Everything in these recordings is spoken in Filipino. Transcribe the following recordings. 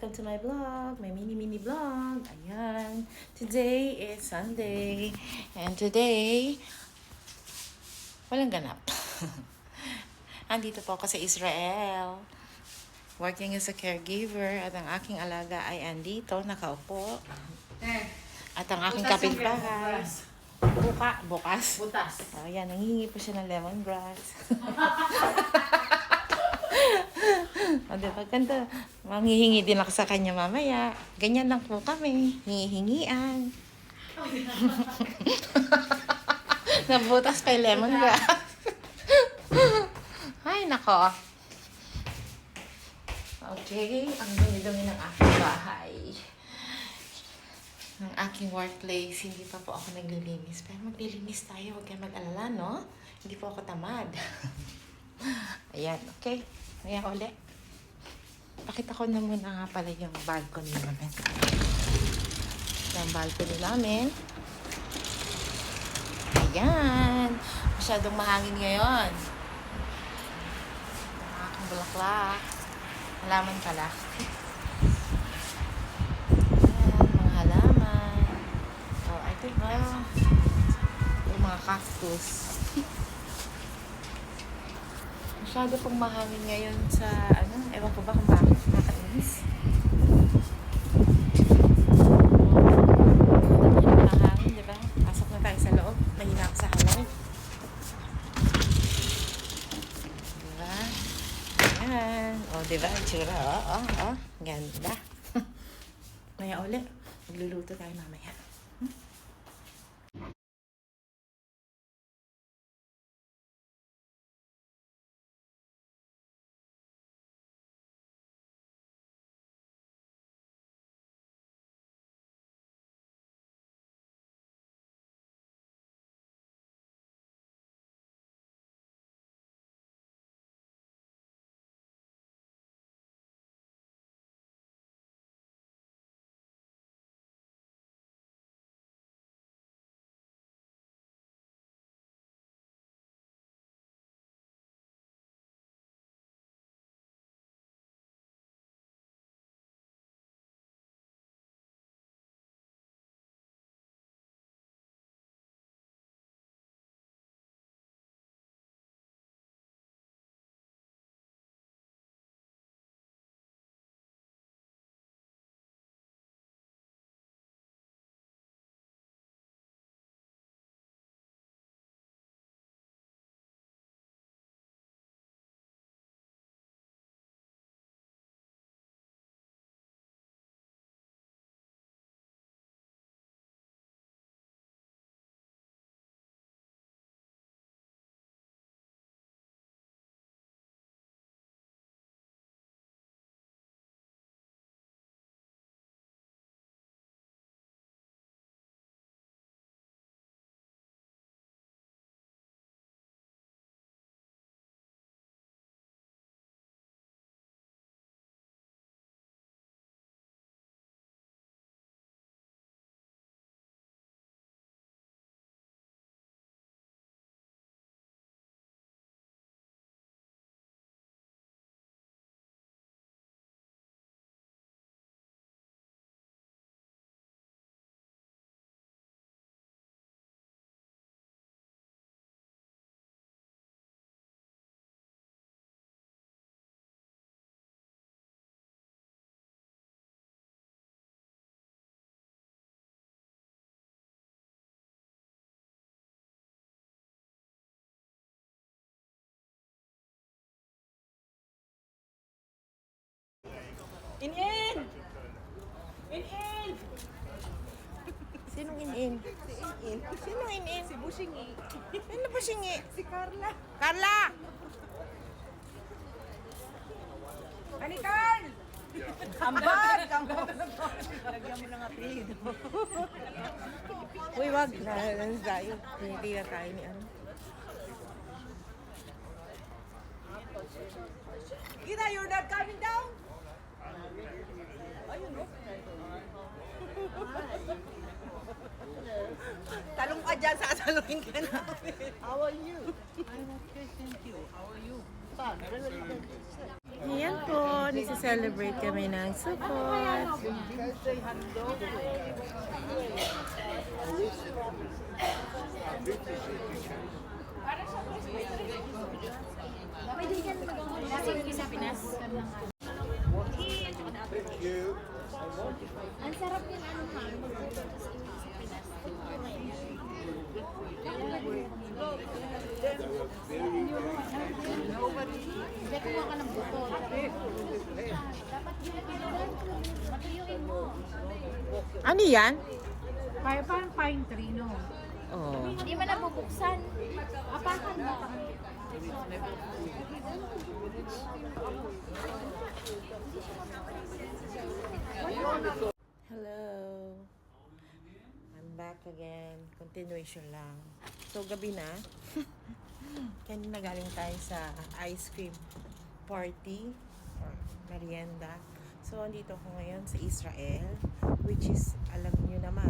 welcome to my vlog, my mini vlog. Ayan, today is Sunday, and today, walang ganap. Andito po ako sa Israel, working as a caregiver, at ang aking alaga ay andito, nakaupo. At ang aking kapitbahay, bukas. Ayan, nangihingi po siya ng lemongrass. O, diba, ganda. Manghihingi din ako sa kanya mamaya. Ganyan lang po kami. Hingihingian. Nabutas pa yung lemongrass. Ay, nako. Okay, ang dumi-dumi ng aking bahay. Ng aking workplace, hindi pa po ako naglilinis. Pero maglilinis tayo, huwag kayo mag-alala, no? Hindi po ako tamad. Ayan, okay. Ayan ulit. Pakita ko na muna nga pala yung balcony namin. Yung balcony namin. Ayan. Masyadong mahangin ngayon. Ang aking bulaklak. Halaman pala. Ayan, mga halaman. Oh, ito ba? Yung mga cactus. Masyado pong mahangin ngayon sa, ewan ko ba kung bakit nakainis. Mahangin, diba? Pasok na tayo sa loob. Mahina ako sa halaw. Diba? Ayan. O, diba? Tsura. O. Ganda. Maya ulit. Magluluto tayo mamaya. In! Sinong in-in? Si In. Sinong in-in? Si Bushingi. Sino ba singi? Si Carla. Carla! Ani Carl! Ambag! Lagyan mo ng apelido. Uy, wag na. Tayo. Hindi na tayo ni ano. Gina, you're not coming down? Ayun, no? Talong ka dyan, sasalungin ka namin. How are you? I'm okay, thank you. How are you? Ayan po, Nag-celebrate kami ng support. Ang sarap yung ano ha, magluto sa Pinas. Hindi kumuha ka ng buto. Dapat matuyuin mo. Ano yan? Parang pine tree, no? Oh. Hindi mo nabubuksan. Apakan mo. Hello. I'm back again. Continuation lang. So, gabi na. Kanina galing tayo sa ice cream party or merienda. So, andito ako ngayon sa Israel, which is, alam niyo naman,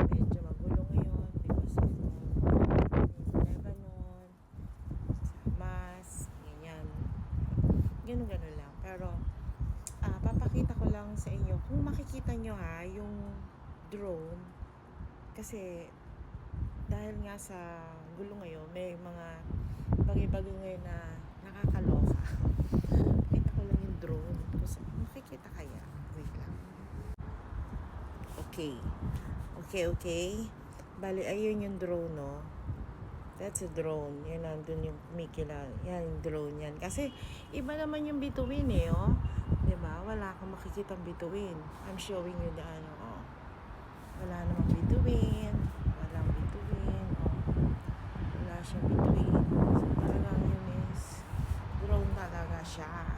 medyo magulo ngayon because of Lebanon, Hamas, ganyan. Ganun-ganun lang. Pero, papakita ko lang sa inyo, kung makikita nyo ha, yung drone, kasi dahil nga sa gulo ngayon, may mga bagay-bagay ngayon na nakakaloka. Kita ko lang yung drone. Kasi makikita kaya? Wait lang. Okay. Bali, ayun yung drone, no? That's a drone. Yan, nandun yung kumikila. Yan, yung drone yan. Kasi, iba naman yung bituin eh, oh. Diba? Wala kang makikitang bituin. I'm showing you the ano, oh. Wala namang bituin. Walang bituin, oh. Wala siyang bituin. So, talagang yun is drone talaga siya.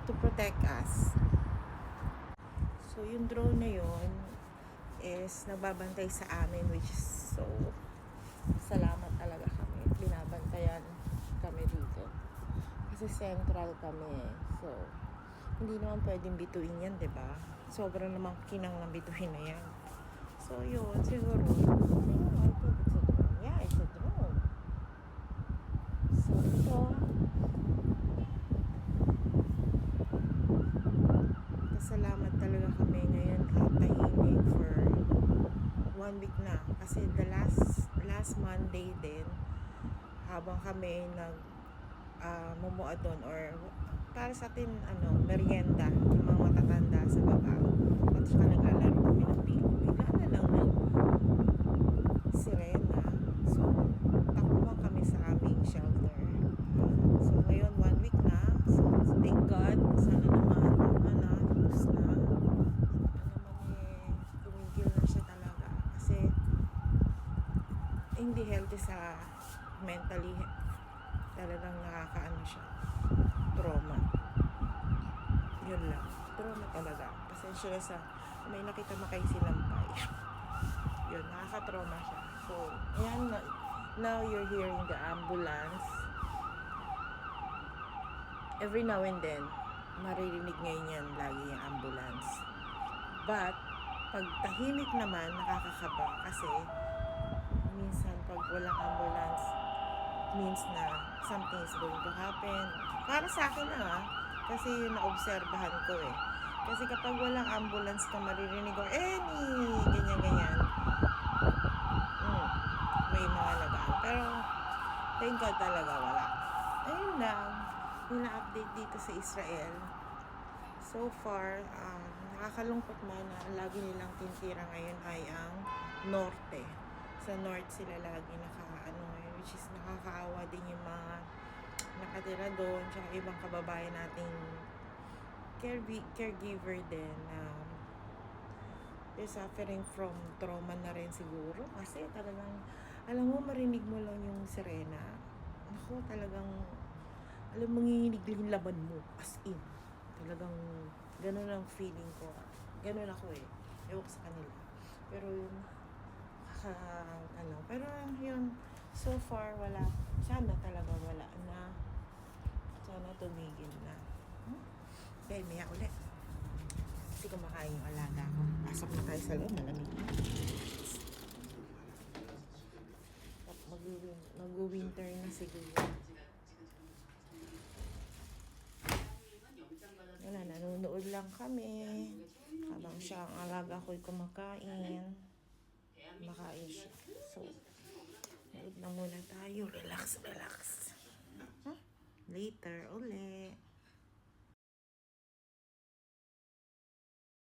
To protect us. So, yung drone na yun is nagbabantay sa amin, which is so salamat talaga kami. Binabantayan kami dito. Kasi central kami. So, hindi naman pwedeng bituin yan, diba? Sobrang naman kinang ng bituin na yan. So, yun. Siguro, I think it's a drone. Yeah, it's a drone. So, ito. Salamat talaga kami ngayon at tahimik for 1 week na. Kasi the last Monday din, habang kami mumuha doon or para sa atin merienda yung mga matatanda sa baba at saka naglalaro kami ng ping bigla na lang ng sirena. So takbuhan kami sa aming shelter. So ngayon 1 week na, so thank God, sana naman tapos na tumigil na siya talaga kasi hindi healthy sa mentally, talagang nakakaano siya, trauma. Yun lang, trauma talaga. Pasensya na sa may nakita na kayo sinampay. Yun, nakaka-trauma siya. So, ayan, now you're hearing the ambulance. Every now and then, maririnig ngayon yan lagi yung ambulance. But, pag tahimik naman, nakakakaba kasi minsan pag walang ambulance, means na something is going to happen. Para sa akin kasi yun na-obserbahan ko eh. Kasi kapag walang ambulance ka maririnig or ganyan. May mga lagaan. Pero, thank God talaga wala. Ayun lang. Yung na-update dito sa Israel. So far, nakakalungkot man na lagi nilang tintira ngayon ay ang norte. Sa north sila lagi which is nakakaawa din yung mga nakatira doon, tsaka ibang kababayan nating caregiver din. They're suffering from trauma na rin siguro kasi talagang, alam mo, marinig mo lang yung sirena. Naku, talagang, alam mo, nginginig yung laban mo, as in. Talagang, ganun ang feeling ko. Ganun ako eh. Ewan ko sa kanila. Pero yun, pero yun, so far, wala. Sana talaga wala na. Sana tumigil na. Okay, maya ulit. Kasi kumakain yung alaga ko. Pasok na tayo sa loob, malamig. Mag-winter na siguro. Manonood lang kami. Habang siya ang alaga ko'y kumakain. Makain siya. So, nood na muna tayo. Relax, relax. Huh? Later, uli.